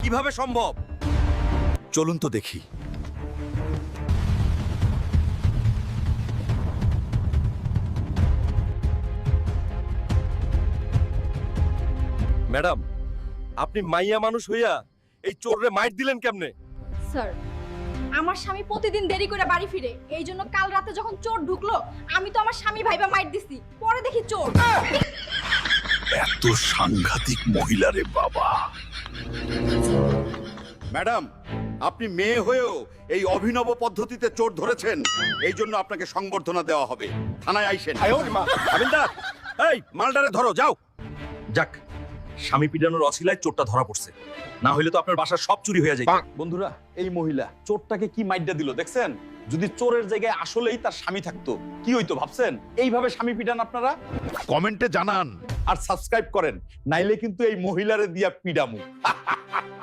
কিভাবে সম্ভব? চলুন তো দেখি। ম্যাডাম, আপনি মাইয়া মানুষ হইয়া এই চোররে মাইর দিলেন কেমনে? স্যার, আমার স্বামী প্রতিদিন দেরি করে বাড়ি ফিরে, এই জন্য কাল রাতে যখন চোর ঢুকলো আমি তো আমার স্বামী ভাইবা মাইর দিছি, পরে দেখি চোর। এত সাংঘাতিক মহিলা রে বাবা। ম্যাডাম, আপনি মেয়ে হয়েও এই অভিনব পদ্ধতিতে চোর ধরেছেন, এই জন্য আপনাকে সংবর্ধনা দেওয়া হবে। থানায় আইসেন। আমিনদার, এই মালটারে ধরো, যাও। যাক, স্বামী পিটানোর অছিলায় চোরটা ধরা পড়ছে, না হইলে তো আপনার বাসার সব চুরি হয়ে যায়। বন্ধুরা, এই মহিলা চোরটাকে কি মাইডা দিল দেখছেন? যদি চোরের জায়গায় আসলেই তার স্বামী থাকতো কি হইতো ভাবছেন? এইভাবে স্বামী পিটান আপনারা? কমেন্টে জানান আর সাবস্ক্রাইব করেন, নাইলে কিন্তু এই মহিলারে দিয়া পিডামু।